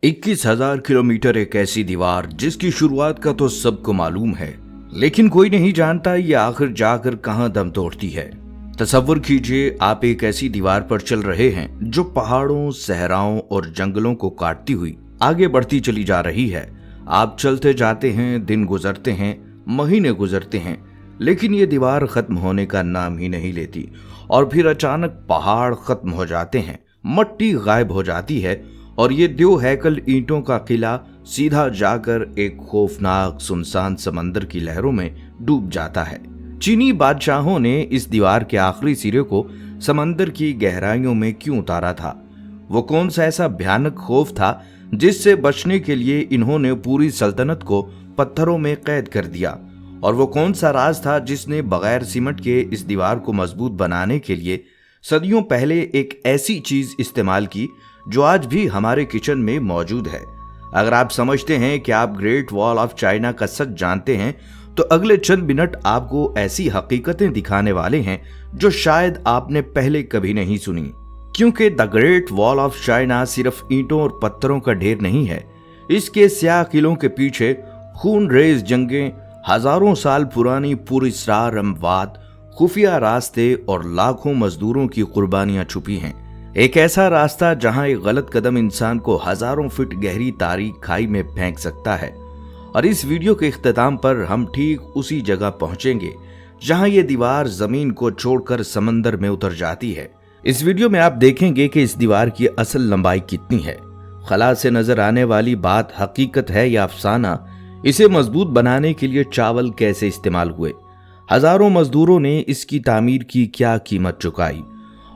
21,000 kilometre एक ऐसी दीवार जिसकी शुरुआत का तो सबको मालूम है, लेकिन कोई नहीं जानता ये आखिर जाकर कहां दम तोड़ती है। तसव्वुर कीजिए, आप एक ऐसी दीवार पर चल रहे हैं जो पहाड़ों, सहराओं और जंगलों को काटती हुई आगे बढ़ती चली जा रही है। आप चलते जाते हैं, दिन गुजरते हैं, महीने गुजरते हैं, लेकिन ये दीवार खत्म होने का नाम ही नहीं लेती। और फिर अचानक पहाड़ खत्म हो जाते हैं, मट्टी गायब हो जाती है और ये दो हैकल ईंटों का किला सीधा जाकर एक खौफनाक सुनसान समंदर की लहरों में डूब जाता है। चीनी बादशाहों ने इस दीवार के आखिरी सिरे को समंदर की गहराइयों में क्यों उतारा था? वो कौन सा ऐसा भयानक खौफ था जिससे बचने के लिए इन्होंने पूरी सल्तनत को पत्थरों में कैद कर दिया? और वो कौन सा राज था जिसने बगैर सीमेंट के इस दीवार को मजबूत बनाने के लिए सदियों पहले एक ऐसी चीज इस्तेमाल की जो आज भी हमारे किचन में मौजूद है? अगर आप समझते हैं कि आप ग्रेट वॉल ऑफ चाइना का सच जानते हैं, तो अगले चंद मिनट आपको ऐसी हकीकतें दिखाने वाले हैं जो शायद आपने पहले कभी नहीं सुनी। क्योंकि the great wall of China सिर्फ ईंटों और पत्थरों का ढेर नहीं है। इसके स्याह किलों के पीछे खून रेज जंगें, हजारों साल पुरानी पुरअसरार अमवात, खुफिया रास्ते और लाखों मजदूरों की कुर्बानियां छुपी हैं। एक ऐसा रास्ता जहां एक गलत कदम इंसान को हजारों फीट गहरी तारीक खाई में फेंक सकता है। और इस वीडियो के इख्तिताम पर हम ठीक उसी जगह पहुंचेंगे जहां ये दीवार जमीन को छोड़कर समंदर में उतर जाती है। इस वीडियो में आप देखेंगे कि इस दीवार की असल लंबाई कितनी है, खला से नजर आने वाली बात हकीकत है या अफसाना, इसे मजबूत बनाने के लिए चावल कैसे इस्तेमाल हुए, हजारों मजदूरों ने इसकी तामीर की क्या कीमत चुकाई,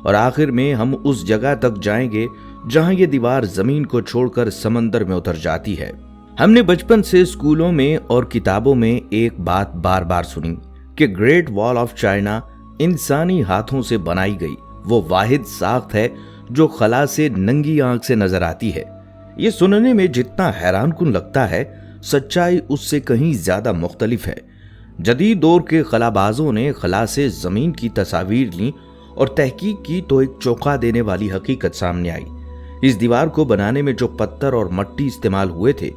और आखिर में हम उस जगह तक जाएंगे जहां ये दीवार जमीन को छोड़कर समंदर में उतर जाती है। हमने बचपन से स्कूलों में और किताबों में एक बात बार बार सुनी कि ग्रेट वॉल ऑफ चाइना इंसानी हाथों से बनाई गई वो वाहिद साख्त है जो खला से नंगी आंख से नजर आती है। ये सुनने में जितना हैरानकुन लगता है, सच्चाई उससे कहीं ज्यादा मुख्तलिफ है। जदीद दौर के खलाबाजों ने खला से जमीन की तस्वीर ली और तहकीक की तो एक चौंका देने वाली हकीकत सामने आई। इस दीवार को बनाने में जो पत्थर और मट्टी इस्तेमाल हुए थे,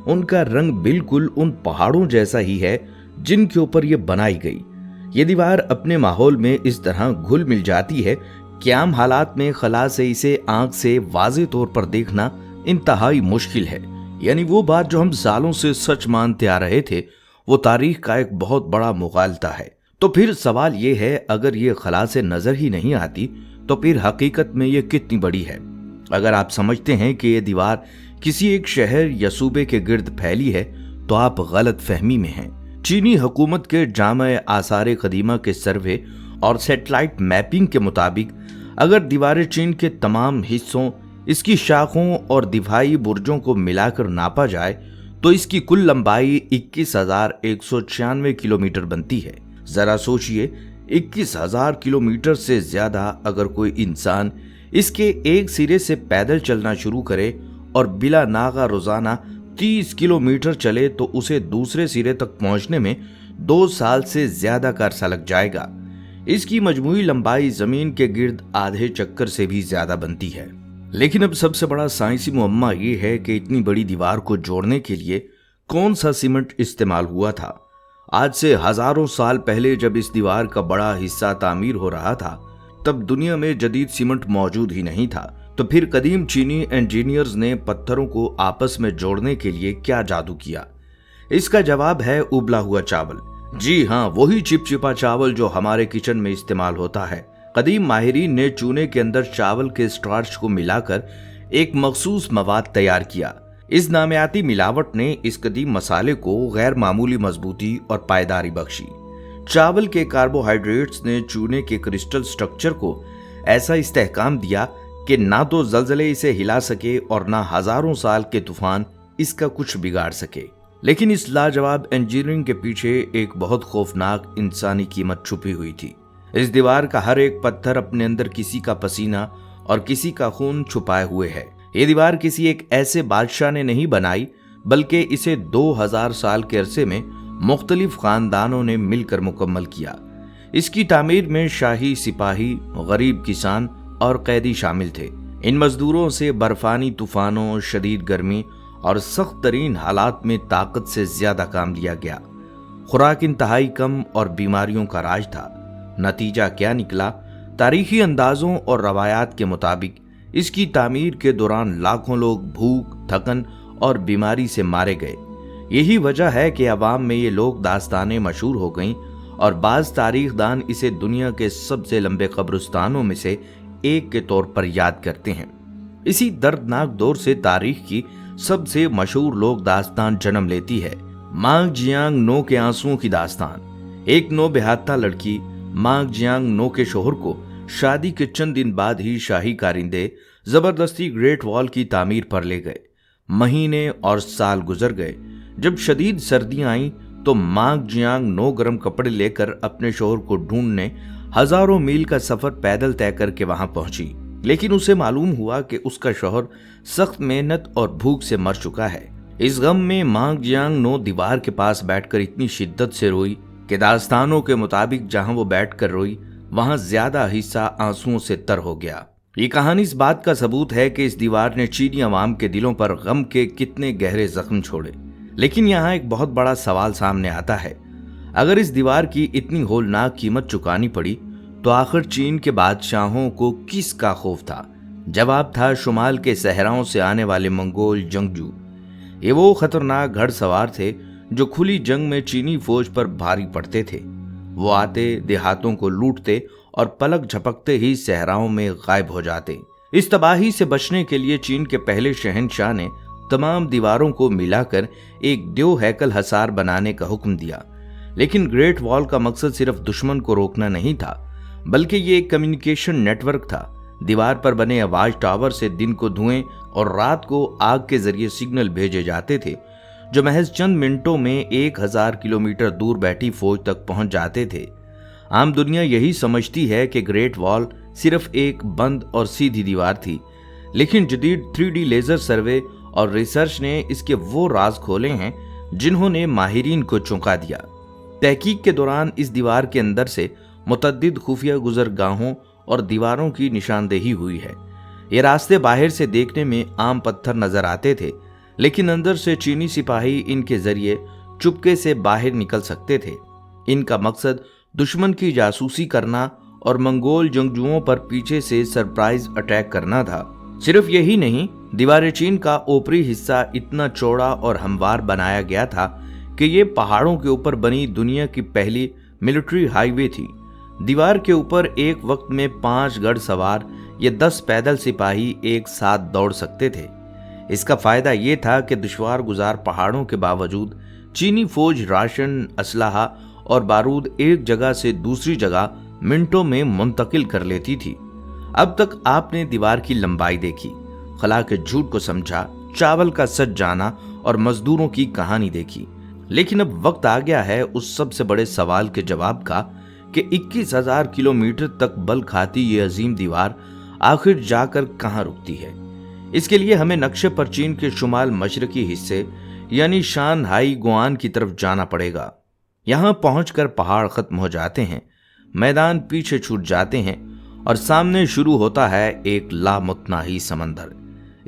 उनका रंग बिल्कुल उन पहाड़ों जैसा ही है जिनके ऊपर ये बनाई गई। ये दीवार अपने माहौल में इस तरह घुल मिल जाती है कि आम हालात में खला से इसे आंख से वाज़ेह तौर पर देखना इंतहाई मुश्किल है। यानी वो बात जो हम सालों से सच मानते आ रहे थे, वो तारीख का एक बहुत बड़ा मुगालता है। तो फिर सवाल ये है, अगर ये खला से नजर ही नहीं आती तो फिर हकीकत में ये कितनी बड़ी है? अगर आप समझते हैं कि ये दीवार किसी एक शहर या सूबे के गिर्द फैली है, तो आप गलत फहमी में हैं। चीनी हुकूमत के जामे आसारे कदीमा के सर्वे और सैटेलाइट मैपिंग के मुताबिक अगर दीवारें चीन के तमाम हिस्सों, इसकी शाखों और दिफाई बुर्जों को मिलाकर नापा जाए तो इसकी कुल लंबाई 21,196 किलोमीटर बनती है। जरा सोचिए, 21,000 किलोमीटर से ज्यादा अगर कोई इंसान इसके एक सिरे से पैदल चलना शुरू करे और बिला नागा रोजाना 30 किलोमीटर चले तो उसे दूसरे सिरे तक पहुंचने में 2 साल से ज्यादा का अरसा लग जाएगा। इसकी मजमूई लंबाई जमीन के गिर्द आधे चक्कर से भी ज्यादा बनती है। लेकिन अब सबसे बड़ा साइंसी मुअम्मा ये है कि इतनी बड़ी दीवार को जोड़ने के लिए कौन सा सीमेंट इस्तेमाल हुआ था। आज से हजारों साल पहले जब इस दीवार का बड़ा हिस्सा तामीर हो रहा था, तब दुनिया में जदीद सीमेंट मौजूद ही नहीं था। तो फिर कदीम चीनी इंजीनियर्स ने पत्थरों को आपस में जोड़ने के लिए क्या जादू किया? इसका जवाब है उबला हुआ चावल। जी हाँ, वही चिपचिपा चावल जो हमारे किचन में इस्तेमाल होता है। कदीम माहिरीन ने चूने के अंदर चावल के स्टार्च को मिलाकर एक मखसूस मवाद तैयार किया। इस नामियाती मिलावट ने इस कदीम मसाले को गैर मामूली मजबूती और पायदारी बख्शी। चावल के कार्बोहाइड्रेट्स ने चूने के क्रिस्टल स्ट्रक्चर को ऐसा इस्तेहकाम दिया कि ना तो जलजले इसे हिला सके और ना हजारों साल के तूफान इसका कुछ बिगाड़ सके। लेकिन इस लाजवाब इंजीनियरिंग के पीछे एक बहुत खौफनाक इंसानी कीमत छुपी हुई थी। इस दीवार का हर एक पत्थर अपने अंदर किसी का पसीना और किसी का खून छुपाए हुए है। ये दीवार किसी एक ऐसे बादशाह ने नहीं बनाई, बल्कि इसे 2000 साल के अरसे में मुख्तलिफ खानदानों ने मिलकर मुकम्मल किया। इसकी तामीर में शाही सिपाही, गरीब किसान और कैदी शामिल थे। इन मजदूरों से बर्फानी तूफानों, शदीद गर्मी और सख्त तरीन हालात में ताकत से ज्यादा काम लिया गया। खुराक इंतहाई कम और बीमारियों का राज था। नतीजा क्या निकला? तारीखी अंदाजों और रवायात के मुताबिक इसकी तामीर के दौरान लाखों लोग भूख, थकन और बीमारी से मारे गए। यही वजह है कि अवाम में ये लोग दास्तानें मशहूर हो गईं और बाज तारीखदान इसे दुनिया के सबसे लंबे कब्रिस्तानों में से एक के तौर पर याद करते हैं। इसी दर्दनाक दौर से तारीख की सबसे मशहूर लोक दास्तान जन्म लेती है, मांग जियांग नो के आंसुओं की दास्तान। एक नौबेहत्ता लड़की मांग जियांग नो के शोहर को शादी के चंद दिन बाद ही शाही कारिंदे जबरदस्ती ग्रेट वॉल की तामीर पर ले गए। महीने और साल गुजर गए। जब शदीद सर्दियां आईं तो मांग जियांग नो गर्म कपड़े लेकर अपने शोहर को ढूंढने हजारों मील का सफर पैदल तय करके वहां पहुंची। लेकिन उसे मालूम हुआ कि उसका शोहर सख्त मेहनत और भूख से मर चुका है। इस गम में मांग जियांग नो दीवार के पास बैठकर इतनी शिद्दत से रोई कि दास्तानों के मुताबिक जहां वो बैठकर रोई वहां ज्यादा हिस्सा आंसुओं से तर हो गया। ये कहानी इस बात का सबूत है कि इस दीवार ने चीनी अवाम के दिलों पर गम के कितने गहरे जख्म छोड़े। लेकिन यहाँ एक बहुत बड़ा सवाल सामने आता है, अगर इस दीवार की इतनी होलनाक कीमत चुकानी पड़ी तो आखिर चीन के बादशाहों को किसका खौफ था? जवाब था शुमाल के सहराओं से आने वाले मंगोल जंगजू। ये वो खतरनाक घड़सवार थे जो खुली जंग में चीनी फौज पर भारी पड़ते थे। वो आते, देहातों को लूटते और पलक झपकते ही सहराओं में गायब हो जाते। इस तबाही से बचने के लिए चीन के पहले शहंशाह ने तमाम दीवारों को मिलाकर एक देव हैकल हसार बनाने का हुक्म दिया। लेकिन ग्रेट वॉल का मकसद सिर्फ दुश्मन को रोकना नहीं था, बल्कि ये एक कम्युनिकेशन नेटवर्क था। दीवार पर बने आवाज टावर से दिन को धुएं और रात को आग के जरिए सिग्नल भेजे जाते थे, जो महज चंद मिनटों में 1000 किलोमीटर दूर बैठी फौज तक पहुंच जाते थे। आम दुनिया यही समझती है कि ग्रेट वॉल सिर्फ एक बंद और सीधी दीवार थी, लेकिन जदीद 3D लेजर सर्वे और रिसर्च ने इसके वो राज खोले हैं जिन्होंने माहिरीन को चौंका दिया। तहकीक के दौरान इस दीवार के अंदर से मुतअद्दिद खुफिया गुजरगाहों और दीवारों की निशानदेही हुई है। ये रास्ते बाहर से देखने में आम पत्थर नजर आते थे, लेकिन अंदर से चीनी सिपाही इनके जरिए चुपके से बाहर निकल सकते थे। इनका मकसद दुश्मन की जासूसी करना और मंगोल जंगजुओं पर पीछे से सरप्राइज अटैक करना था। सिर्फ यही नहीं, दीवार चीन का ऊपरी हिस्सा इतना चौड़ा और हमवार बनाया गया था कि ये पहाड़ों के ऊपर बनी दुनिया की पहली मिलिट्री हाईवे थी। दीवार के ऊपर एक वक्त में 5 घड़सवार या 10 पैदल सिपाही एक साथ दौड़ सकते थे। इसका फायदा ये था कि दुश्वार गुजार पहाड़ों के बावजूद चीनी फौज राशन, असलाहा और बारूद एक जगह से दूसरी जगह मिनटों में मुंतकिल कर लेती थी। अब तक आपने दीवार की लंबाई देखी, खला के झूठ को समझा, चावल का सच जाना और मजदूरों की कहानी देखी। लेकिन अब वक्त आ गया है उस सबसे बड़े सवाल के जवाब का कि 21,000 किलोमीटर तक बल खाती ये अजीम दीवार आखिर जाकर कहां रुकती है। इसके लिए हमें नक्शे पर चीन के शुमाल मशरकी हिस्से यानी शानहाई गुआन की तरफ जाना पड़ेगा। यहां पहुंचकर पहाड़ खत्म हो जाते हैं, मैदान पीछे छूट जाते हैं और सामने शुरू होता है एक लामुतनाही समंदर।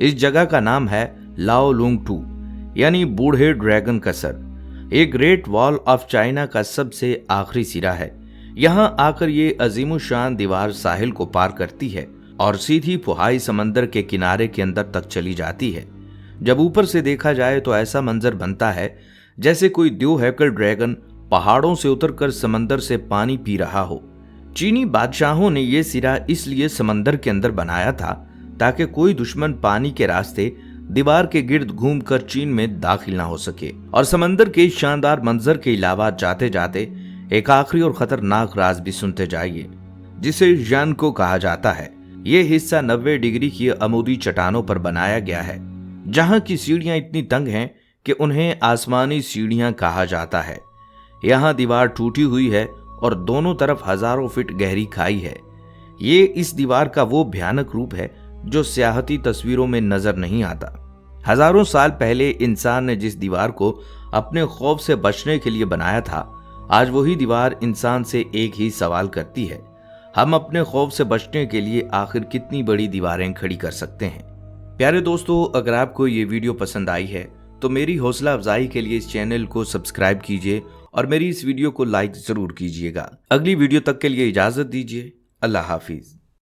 इस जगह का नाम है लाओ लुंग टू यानी बूढ़े ड्रैगन का सर। ये ग्रेट वॉल ऑफ चाइना का सबसे आखिरी सिरा है। यहाँ आकर ये अजीमुशान दीवार साहिल को पार करती है और सीधी फुहाई समंदर के किनारे के अंदर तक चली जाती है। जब ऊपर से देखा जाए तो ऐसा मंजर बनता है जैसे कोई देव हैकल ड्रैगन पहाड़ों से उतरकर समंदर से पानी पी रहा हो। चीनी बादशाहों ने यह सिरा इसलिए समंदर के अंदर बनाया था ताकि कोई दुश्मन पानी के रास्ते दीवार के गिर्द घूमकर चीन में दाखिल ना हो सके। और समंदर के शानदार मंजर के अलावा जाते जाते एक आखिरी और खतरनाक राज भी सुनते जाइए, जिसे जान को कहा जाता है। यह हिस्सा 90 डिग्री की अमूदी चट्टानों पर बनाया गया है, जहां की सीढ़ियां इतनी तंग हैं कि उन्हें आसमानी सीढ़ियां कहा जाता है। यहाँ दीवार टूटी हुई है और दोनों तरफ हजारों फीट गहरी खाई है। ये इस दीवार का वो भयानक रूप है जो सियाहती तस्वीरों में नजर नहीं आता। हजारों साल पहले इंसान ने जिस दीवार को अपने खौफ से बचने के लिए बनाया था, आज वही दीवार इंसान से एक ही सवाल करती है। हम अपने खौफ से बचने के लिए आखिर कितनी बड़ी दीवारें खड़ी कर सकते हैं। प्यारे दोस्तों, अगर आपको ये वीडियो पसंद आई है तो मेरी हौसला अफजाई के लिए इस चैनल को सब्सक्राइब कीजिए और मेरी इस वीडियो को लाइक जरूर कीजिएगा। अगली वीडियो तक के लिए इजाजत दीजिए। अल्लाह हाफिज।